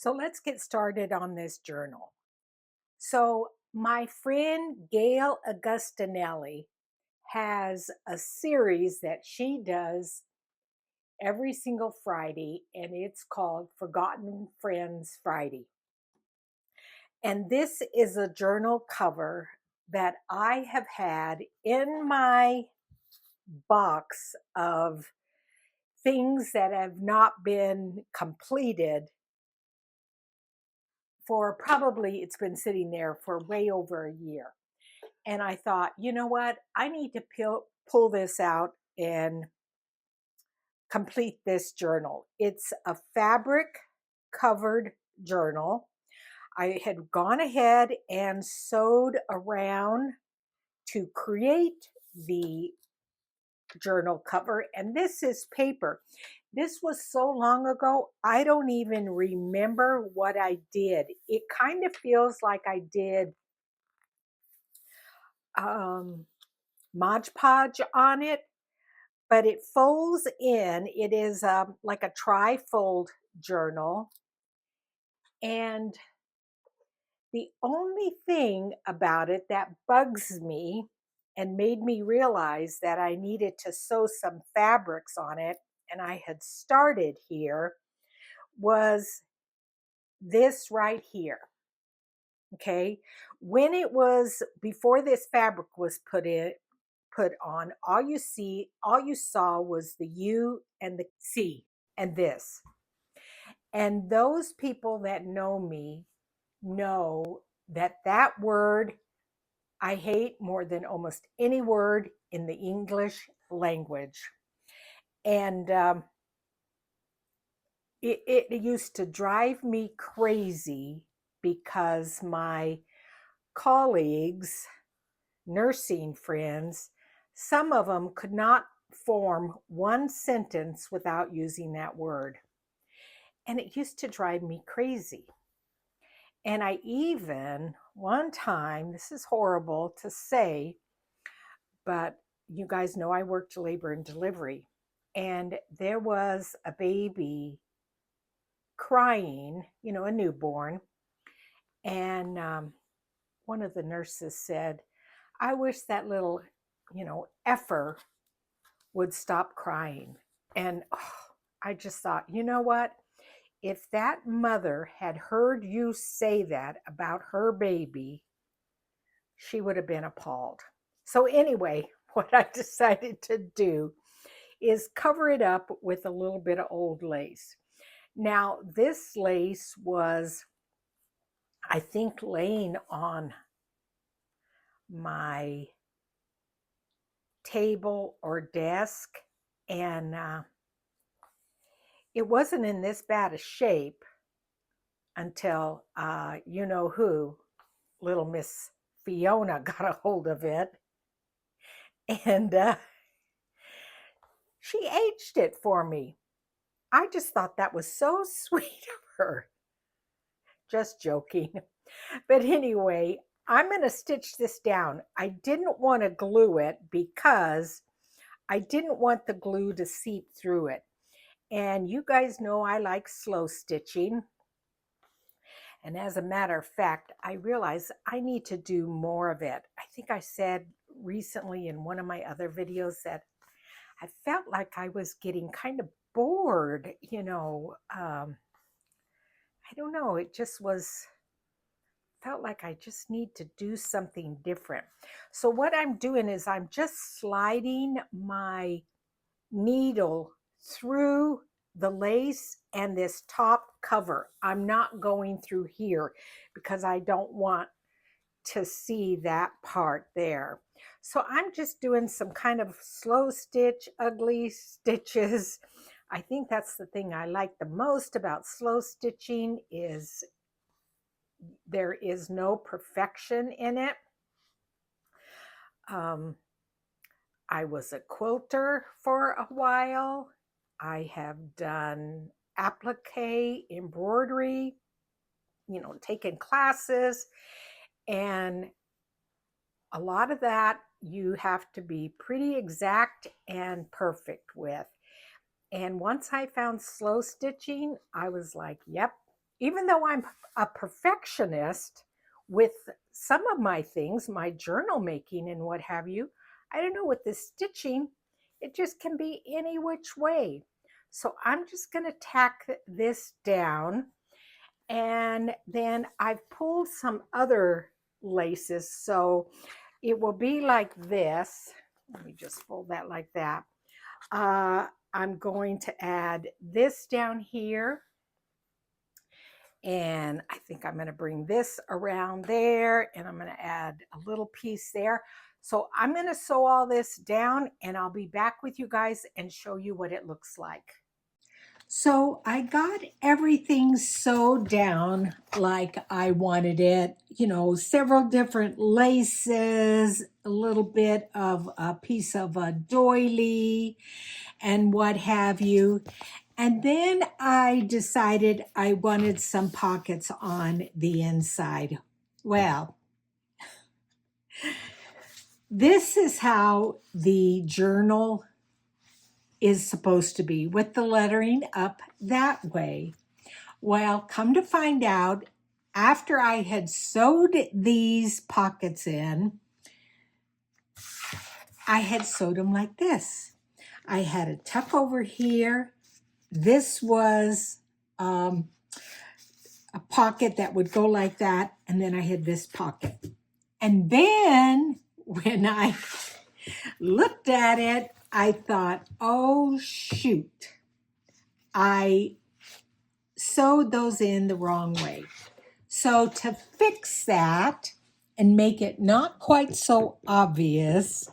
So let's get started on this journal. So, my friend Gail Augustinelli has a series that she does every single Friday, and it's called Forgotten Friends Friday. And this is a journal cover that I have had in my box of things that have not been completed for probably it's been sitting there for way over a year. And I thought, you know what? I need to pull this out and complete this journal. It's a fabric covered journal. I had gone ahead and sewed around to create the journal cover, and this is paper. This was so long ago, I don't even remember what I did. It kind of feels like I did um, Mod Podge on it, but it folds in. It is like a tri-fold journal. And the only thing about it that bugs me and made me realize that I needed to sew some fabrics on it, and I had started here, was this right here. Okay. When it was before this fabric was put on, all you saw was the U and the C and this. And those people that know me know that that word I hate more than almost any word in the English language. And it used to drive me crazy because my colleagues, nursing friends, some of them could not form one sentence without using that word. And it used to drive me crazy. And I even, one time, this is horrible to say, but you guys know I worked labor and delivery. And there was a baby crying, a newborn. And one of the nurses said, I wish that little, effer would stop crying. And I just thought, you know what? If that mother had heard you say that about her baby, she would have been appalled. So, anyway, what I decided to do is cover it up with a little bit of old lace. Now, this lace was, I think, laying on my table or desk, and it wasn't in this bad a shape until you know who, little Miss Fiona, got a hold of it, and she aged it for me. I just thought that was so sweet of her. Just joking. But anyway, I'm going to stitch this down. I didn't want to glue it because I didn't want the glue to seep through it. And you guys know I like slow stitching. And as a matter of fact, I realize I need to do more of it. I think I said recently in one of my other videos that I felt like I was getting kind of bored, I don't know, it just felt like I just need to do something different. So what I'm doing is I'm just sliding my needle through the lace and this top cover. I'm not going through here because I don't want to see that part there. So I'm just doing some kind of slow stitch, ugly stitches. I think that's the thing I like the most about slow stitching is there is no perfection in it. I was a quilter for a while. I have done applique, embroidery, taken classes, and a lot of that you have to be pretty exact and perfect with. And once I found slow stitching, I was like, yep, even though I'm a perfectionist with some of my things, my journal making and what have you, I don't know, with this stitching, it just can be any which way. So I'm just going to tack this down, and then I've pulled some other laces, so it will be like this. Let me just fold that like that. I'm going to add this down here, and I think I'm going to bring this around there, and I'm going to add a little piece there. So I'm going to sew all this down, and I'll be back with you guys and show you what it looks like. So I got everything sewed down like I wanted it, you know, several different laces, a little bit of a piece of a doily and what have you. And then I decided I wanted some pockets on the inside. Well, this is how the journal is supposed to be, with the lettering up that way. Well, come to find out, after I had sewed these pockets in, I had sewed them like this. I had a tuck over here. This was a pocket that would go like that, and then I had this pocket. And then when I looked at it, I thought, oh shoot, I sewed those in the wrong way. So to fix that and make it not quite so obvious,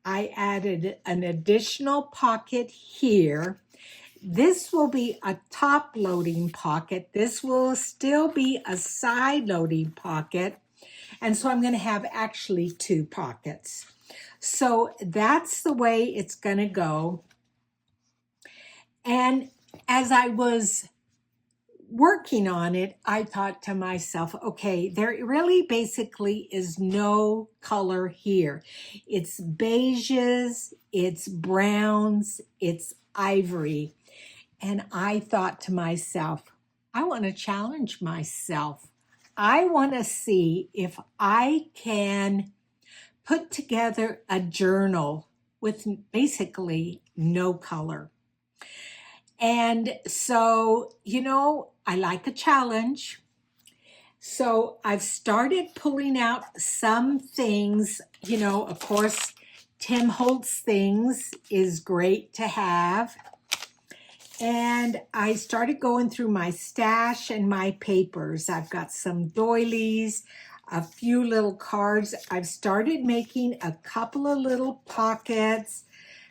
I added an additional pocket here. This will be a top loading pocket. This will still be a side loading pocket. And so I'm going to have actually two pockets. So that's the way it's going to go. And as I was working on it, I thought to myself, okay, there really basically is no color here. It's beiges, it's browns, it's ivory. And I thought to myself, I want to challenge myself. I want to see if I can put together a journal with basically no color. And so, you know, I like a challenge. So I've started pulling out some things, you know, of course, Tim Holtz things is great to have. And I started going through my stash and my papers. I've got some doilies, a few little cards. I've started making a couple of little pockets,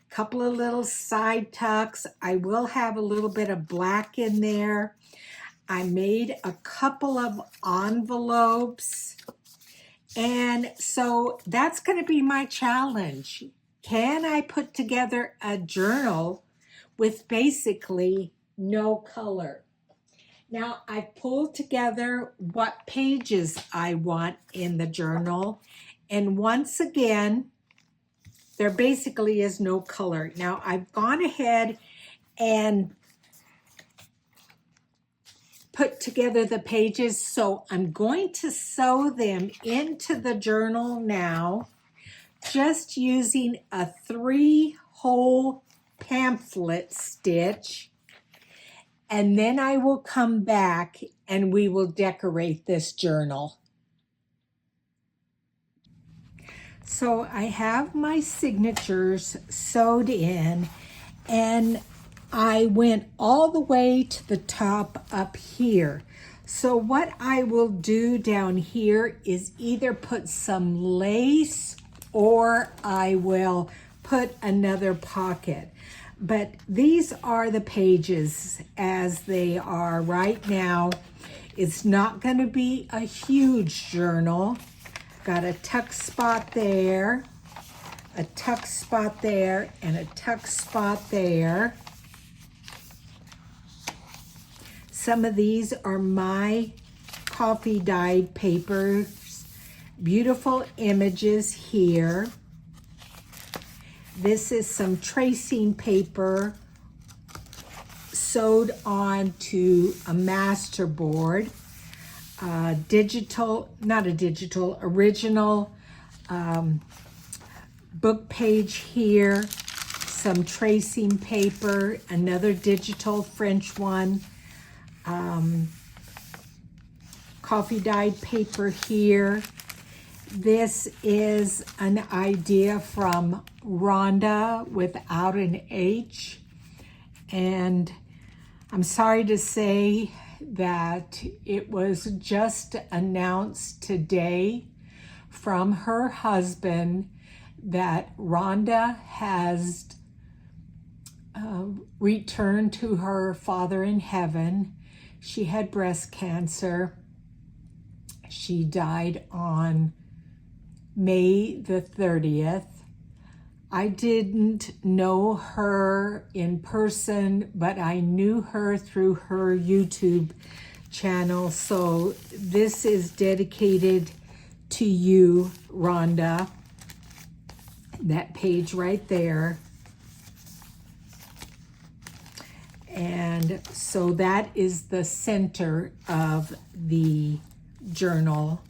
couple of little side tucks. I will have a little bit of black in there. I made a couple of envelopes. And so that's going to be my challenge. Can I put together a journal with basically no color? Now I've pulled together what pages I want in the journal. And once again, there basically is no color. Now I've gone ahead and put together the pages, so I'm going to sew them into the journal now, just using a 3-hole pamphlet stitch, and then I will come back and we will decorate this journal. So I have my signatures sewed in, and I went all the way to the top up here. So what I will do down here is either put some lace or I will put another pocket. But these are the pages as they are right now. It's not going to be a huge journal. Got a tuck spot there, a tuck spot there, and a tuck spot there. Some of these are my coffee dyed papers. Beautiful images here. This is some tracing paper sewed onto a masterboard. Original book page here, some tracing paper, another digital French one, coffee dyed paper here. This is an idea from Rhonda without an H. And I'm sorry to say that it was just announced today from her husband that Rhonda has returned to her Father in heaven. She had breast cancer. She died on May the 30th. I didn't know her in person, but I knew her through her YouTube channel. So this is dedicated to you, Rhonda. That page right there. And so that is the center of the journal.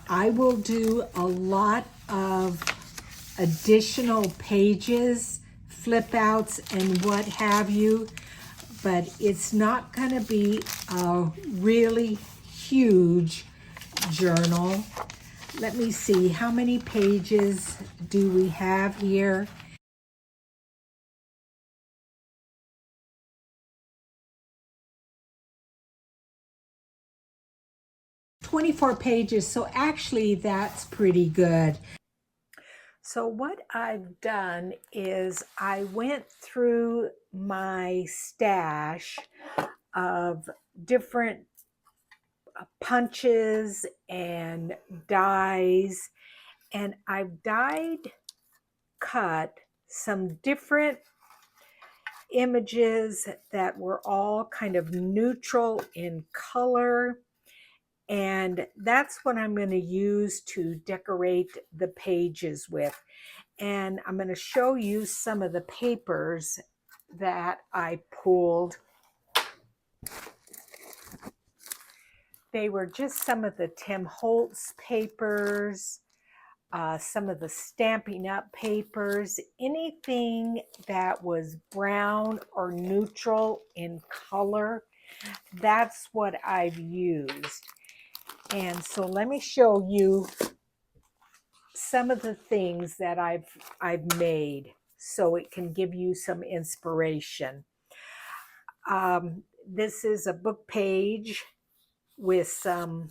I will do a lot of additional pages, flip outs, and what have you, but it's not going to be a really huge journal. Let me see, how many pages do we have here? "24 pages, so actually that's pretty good. So what I've done is I went through my stash of different punches and dies, and I've cut some different images that were all kind of neutral in color. And that's what I'm going to use to decorate the pages with. And I'm going to show you some of the papers that I pulled. They were just some of the Tim Holtz papers, some of the Stampin' Up papers, anything that was brown or neutral in color. That's what I've used. And so let me show you some of the things that I've made so it can give you some inspiration. This is a book page with some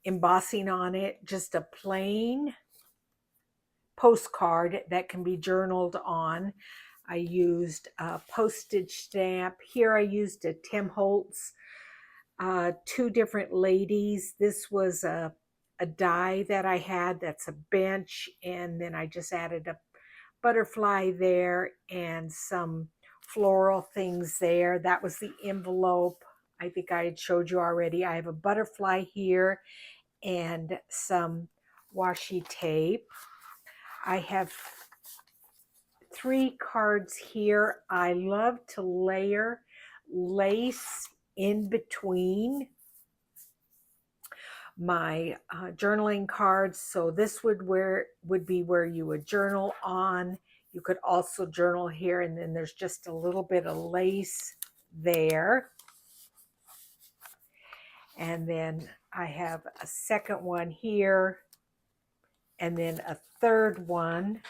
embossing on it, just a plain postcard that can be journaled on. I used a postage stamp. Here I used a Tim Holtz, two different ladies. This was a die that I had that's a bench, and then I just added a butterfly there and some floral things there. That was the envelope. I think I had showed you already. I have a butterfly here and some washi tape. I have 3 cards here. I love to layer lace in between my journaling cards. So this would be where you would journal on. You could also journal here, and then there's just a little bit of lace there. And then I have a second one here, and then a third one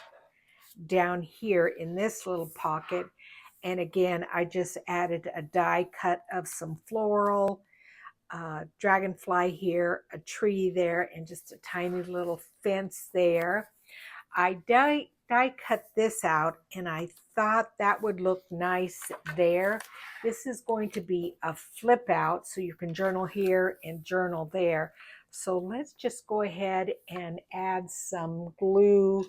down here in this little pocket. And again, I just added a die cut of some floral, dragonfly here, a tree there, and just a tiny little fence there. I die cut this out, and I thought that would look nice there. This is going to be a flip out, so you can journal here and journal there. So let's just go ahead and add some glue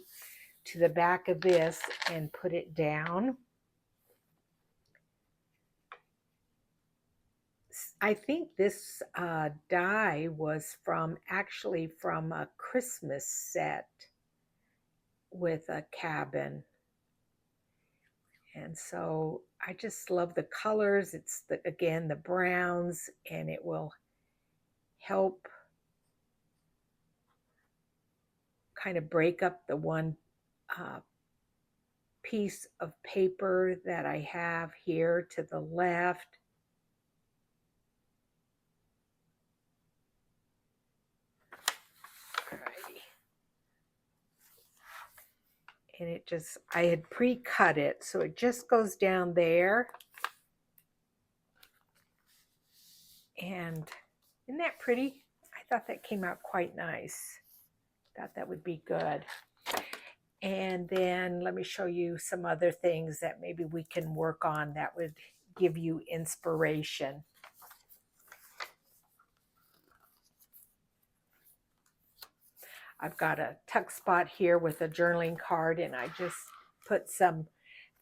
to the back of this and put it down. I think this die was actually from a Christmas set with a cabin. And so I just love the colors. It's again the browns, and it will help kind of break up the one piece of paper that I have here to the left. Alrighty. And it just, I had pre-cut it, so it just goes down there. And isn't that pretty? I thought that came out quite nice. Thought that would be good. And then let me show you some other things that maybe we can work on that would give you inspiration. I've got a tuck spot here with a journaling card, and I just put some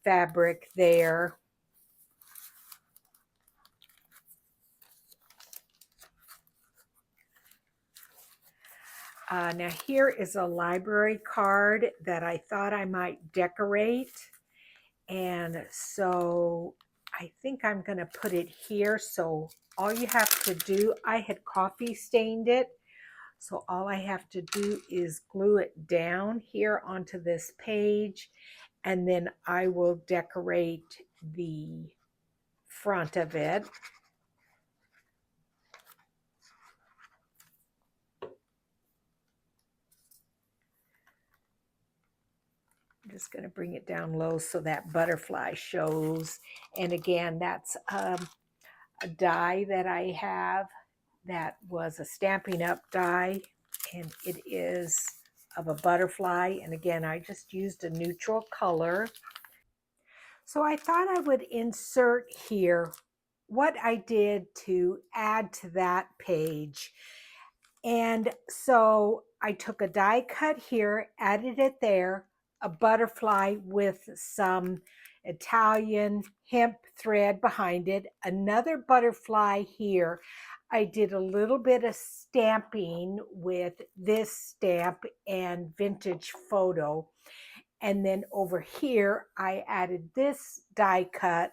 fabric there. Now here is a library card that I thought I might decorate. And so I think I'm going to put it here. So all you have to do, I had coffee stained it. So all I have to do is glue it down here onto this page, and then I will decorate the front of it. I'm just going to bring it down low so that butterfly shows. And again, that's a die that I have that was a Stampin' Up die, and it is of a butterfly. And again, I just used a neutral color. So I thought I would insert here what I did to add to that page. And so I took a die cut here, added it there, a butterfly with some Italian hemp thread behind it, another butterfly here. I did a little bit of stamping with this stamp and vintage photo. And then over here, I added this die cut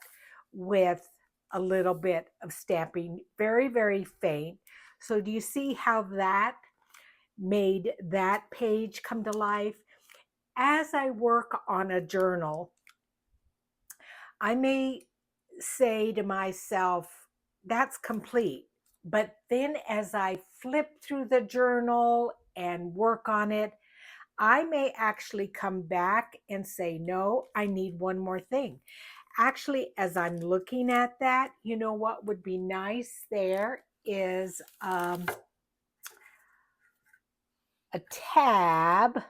with a little bit of stamping, very, very faint. So do you see how that made that page come to life? As I work on a journal, I may say to myself, that's complete. But then as I flip through the journal and work on it, I may actually come back and say, no, I need one more thing. Actually, as I'm looking at that, you know what would be nice there is a tab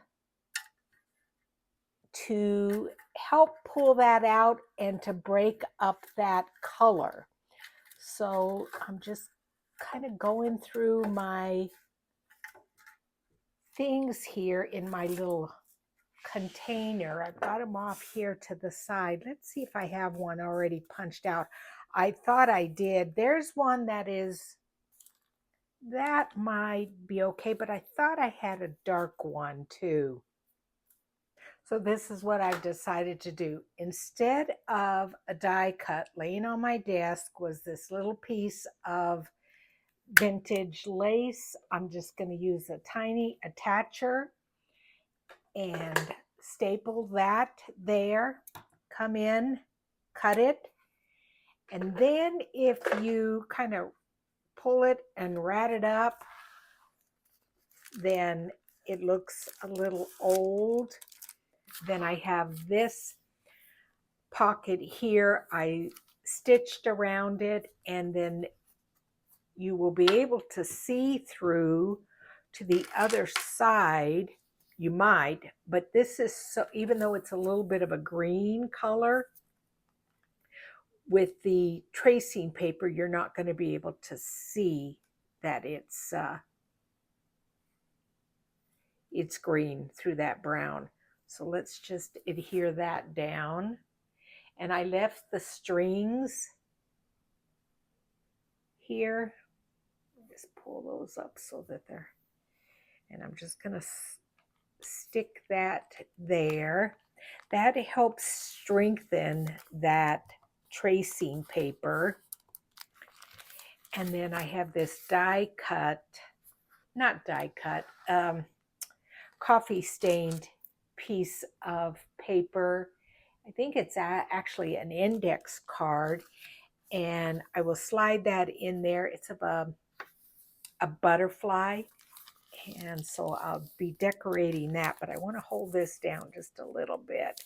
to help pull that out and to break up that color. So I'm just kind of going through my things here in my little container. I've got them off here to the side. Let's see if I have one already punched out. I thought I did. There's one that might be okay, but I thought I had a dark one too. So this is what I've decided to do. Instead of a die cut, laying on my desk was this little piece of vintage lace. I'm just going to use a tiny attacher and staple that there, come in, cut it. And then if you kind of pull it and rat it up, then it looks a little old. Then I have this pocket here. I stitched around it, and then you will be able to see through to the other side. You might, but this is so, even though it's a little bit of a green color, with the tracing paper, you're not going to be able to see that it's green through that brown. So let's just adhere that down. And I left the strings here. Just pull those up so that they're, and I'm just going to stick that there. That helps strengthen that tracing paper. And then I have this die cut, not die cut, coffee stained piece of paper. I think it's actually an index card, and I will slide that in there. It's of a butterfly, and so I'll be decorating that, but I want to hold this down just a little bit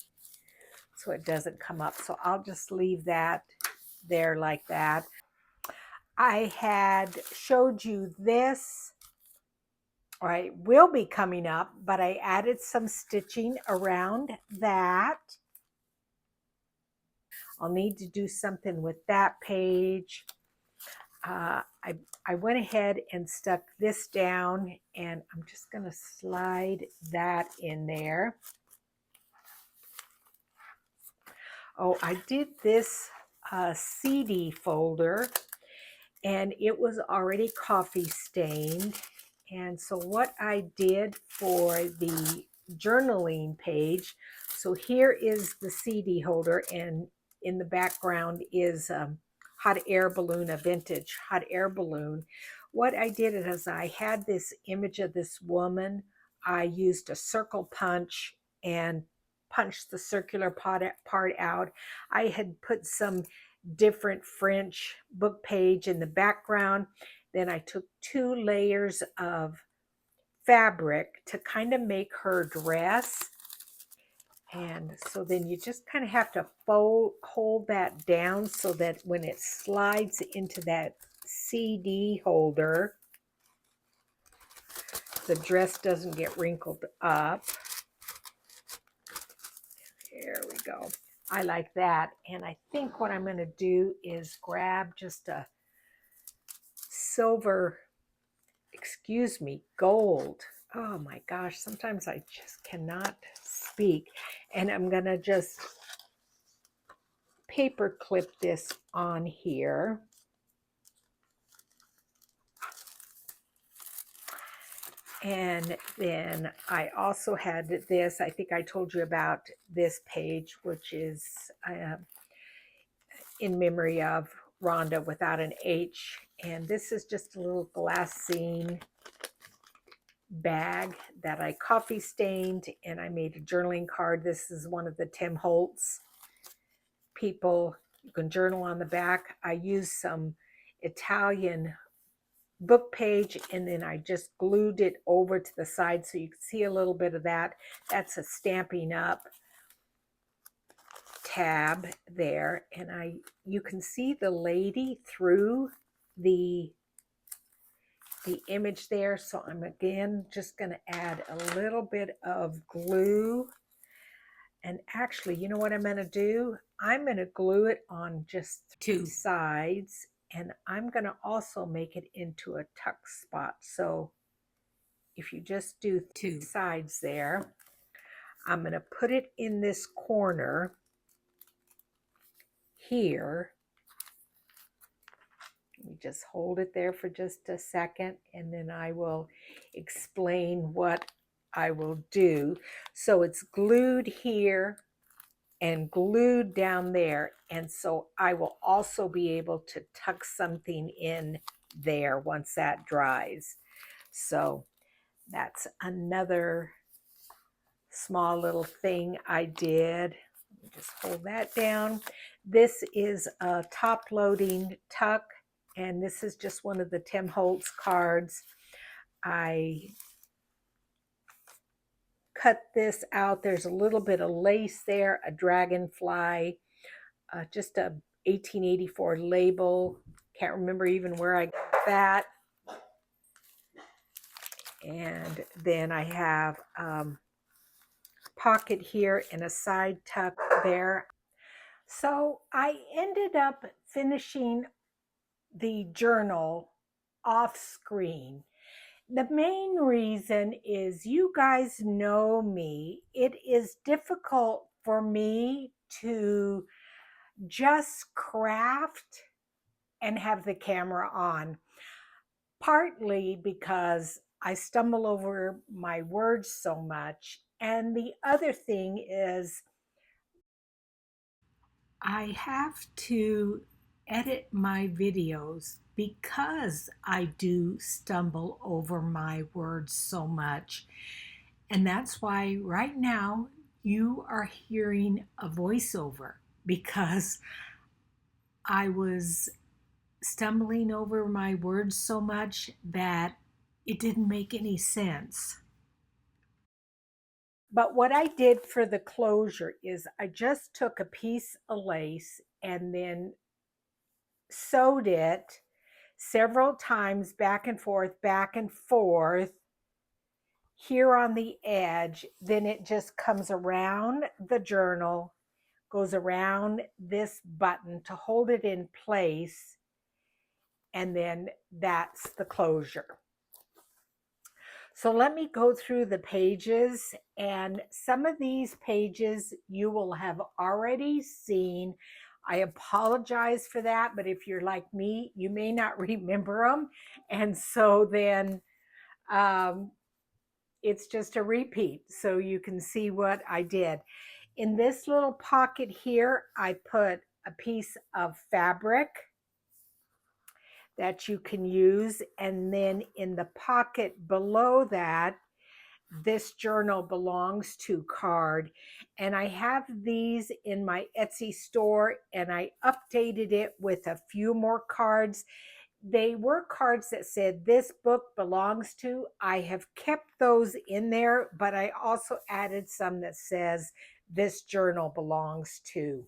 so it doesn't come up. So I'll just leave that there like that. I had showed you this, or I will be coming up, but I added some stitching around that. I'll need to do something with that page. I went ahead and stuck this down, and I'm just going to slide that in there. Oh, I did this CD folder, and it was already coffee stained. And so what I did for the journaling page, so here is the CD holder, and in the background is hot air balloon, a vintage hot air balloon. What I did is I had this image of this woman. I used a circle punch and punched the circular part out. I had put some different French book page in the background. Then I took 2 layers of fabric to kind of make her dress. And so then you just kind of have to hold that down so that when it slides into that CD holder, the dress doesn't get wrinkled up. There we go. I like that. And I think what I'm going to do is grab just a silver, gold. Oh my gosh, sometimes I just cannot speak. And I'm going to just paper clip this on here. And then I also had this, I think I told you about this page, which is in memory of Rhonda without an H. And this is just a little glassine bag that I coffee stained, and I made a journaling card. This is one of the Tim Holtz people. You can journal on the back. I used some Italian book page, and then I just glued it over to the side so you can see a little bit of that. That's a Stampin' Up tab there, and you can see the lady through the image there. So I'm again just going to add a little bit of glue. And actually, you know what I'm going to do? I'm going to glue it on just 2 sides, and I'm going to also make it into a tuck spot. So if you just do 2 sides there, I'm going to put it in this corner here. You just hold it there for just a second, and then I will explain what I will do. So it's glued here and glued down there, and so I will also be able to tuck something in there once that dries. So that's another small little thing I did. Let me just hold that down. This is a top loading tuck, and this is just one of the Tim Holtz cards. I cut this out. There's a little bit of lace there, a dragonfly, just a 1884 label. Can't remember even where I got that. And then I have pocket here and a side tuck there. So I ended up finishing the journal off screen. The main reason is you guys know me. It is difficult for me to just craft and have the camera on, partly because I stumble over my words so much, And the other thing is, I have to edit my videos because I do stumble over my words so much. And that's why right now you are hearing a voiceover, because I was stumbling over my words so much that it didn't make any sense. But what I did for the closure is I just took a piece of lace and then sewed it several times back and forth here on the edge. Then it just comes around the journal, goes around this button to hold it in place, and then that's the closure. So let me go through the pages, and some of these pages you will have already seen. I apologize for that, but if you're like me, you may not remember them. And so then um, it's just a repeat so you can see what I did. In this little pocket here, I put a piece of fabric that you can use. And then in the pocket below that, this journal belongs to card. And I have these in my Etsy store, and I updated it with a few more cards. They were cards that said this book belongs to. I have kept those in there, but I also added some that says this journal belongs to.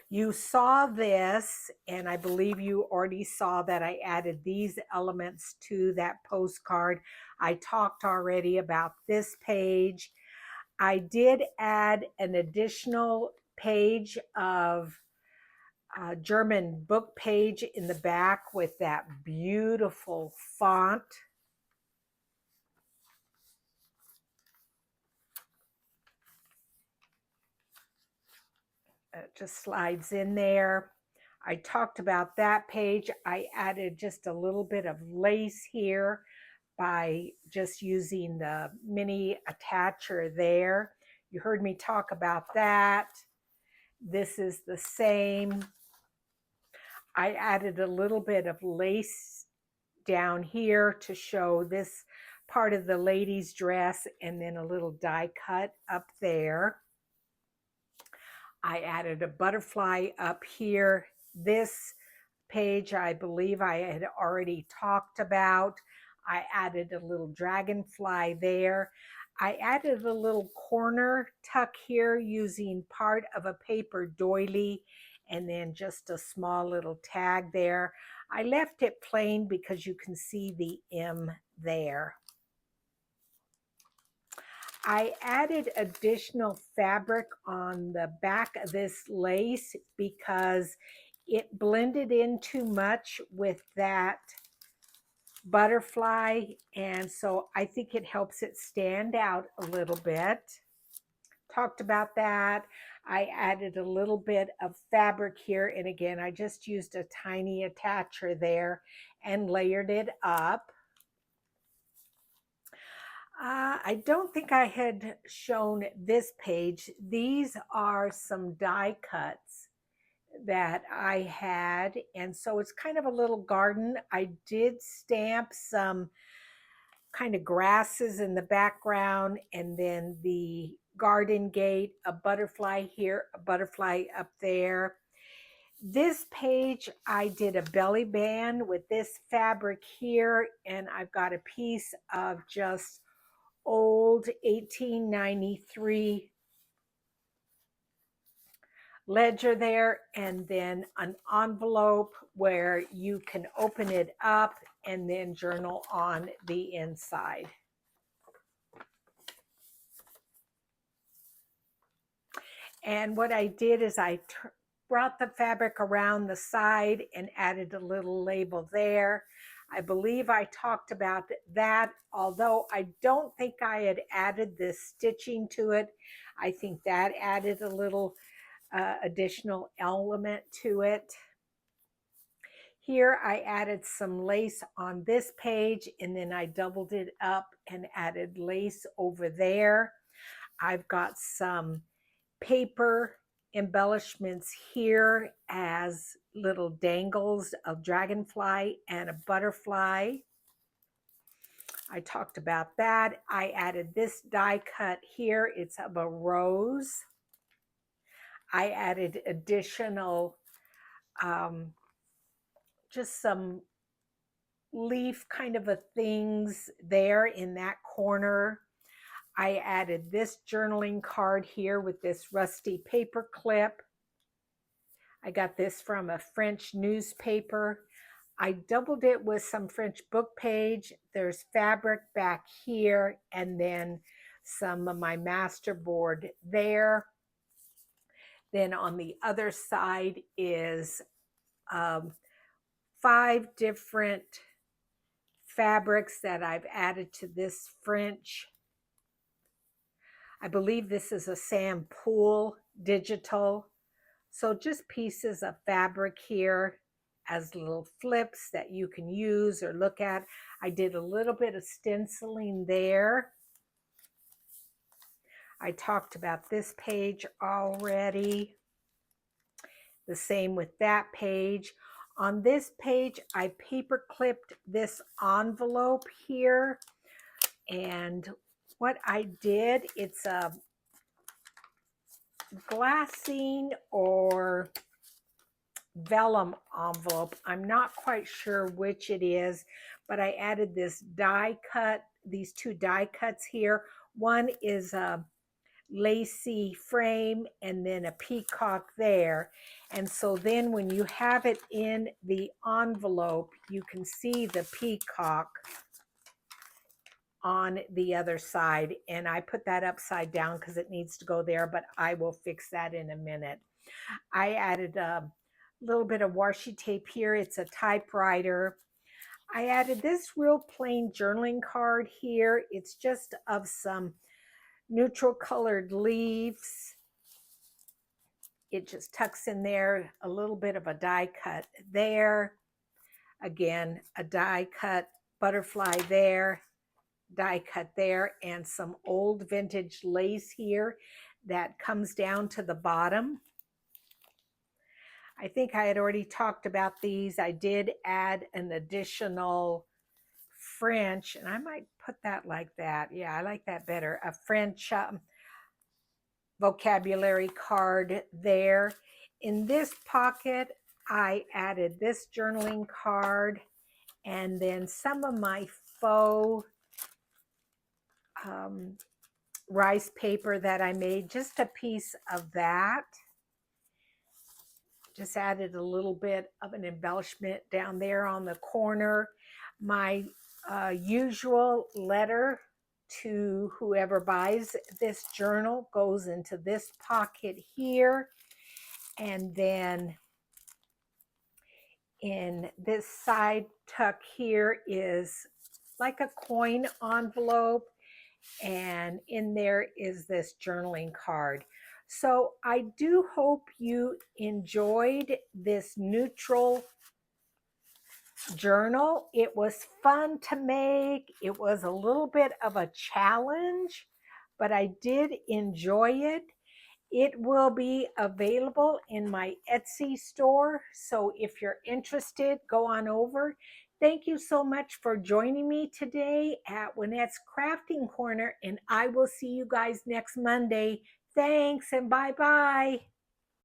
You saw this, and I believe you already saw that I added these elements to that postcard. I talked already about this page. I did add an additional page of German book page in the back with that beautiful font. It just slides in there. I talked about that page. I added just a little bit of lace here by just using the mini attacher there. You heard me talk about that. This is the same. I added a little bit of lace down here to show this part of the lady's dress, and then a little die cut up there. I added a butterfly up here. This page, I believe I had already talked about. I added a little dragonfly there. I added a little corner tuck here using part of a paper doily, and then just a small little tag there. I left it plain because you can see the M there. I added additional fabric on the back of this lace because it blended in too much with that butterfly, and so I think it helps it stand out a little bit. Talked about that. I added a little bit of fabric here, and again, I just used a tiny attacher there and layered it up. I don't think I had shown this page. These are some die cuts that I had, and so it's kind of a little garden. I did stamp some kind of grasses in the background, and then the garden gate, a butterfly here, a butterfly up there. This page, I did a belly band with this fabric here, and I've got a piece of just old 1893 ledger there, and then an envelope where you can open it up and then journal on the inside. And what I did is I brought the fabric around the side and added a little label there. I believe I talked about that, although I don't think I had added this stitching to it. I think that added a little additional element to it. Here I added some lace on this page, and then I doubled it up and added lace over there. I've got some paper embellishments here as little dangles of dragonfly and a butterfly. I talked about that. I added this die cut here. It's of a rose. I added additional, just some leaf kind of a things there in that corner. I added this journaling card here with this rusty paper clip. I got this from a French newspaper. I doubled it with some French book page. There's fabric back here, and then some of my masterboard there. Then on the other side is 5 different fabrics that I've added to this French. I believe this is a Sampool digital. So just pieces of fabric here as little flips that you can use or look at. I did a little bit of stenciling there. I talked about this page already. The same with that page. On this page, I paper clipped this envelope here. And what I did, it's a glassine or vellum envelope. I'm not quite sure which it is, but I added this die cut, these 2 die cuts here. One is a lacy frame and then a peacock there. And so then when you have it in the envelope, you can see the peacock on the other side. And I put that upside down because it needs to go there, but I will fix that in a minute. I added a little bit of washi tape here. It's a typewriter. I added this real plain journaling card here. It's just of some neutral colored leaves. It just tucks in there, a little bit of a die cut there. Again, a die cut butterfly there, die cut there, and some old vintage lace here that comes down to the bottom. I think I had already talked about these. I did add an additional French, and I might put that like that. Yeah, I like that better. A French vocabulary card there. In this pocket, I added this journaling card and then some of my faux rice paper that I made, just a piece of that. Just added a little bit of an embellishment down there on the corner. My usual letter to whoever buys this journal goes into this pocket here. And then in this side tuck here is like a coin envelope. And in there is this journaling card. So I do hope you enjoyed this neutral journal. It was fun to make. It was a little bit of a challenge, but I did enjoy it. It will be available in my Etsy store. So if you're interested, go on over. Thank you so much for joining me today at Juanette's Crafting Corner, and I will see you guys next Monday. Thanks and bye-bye.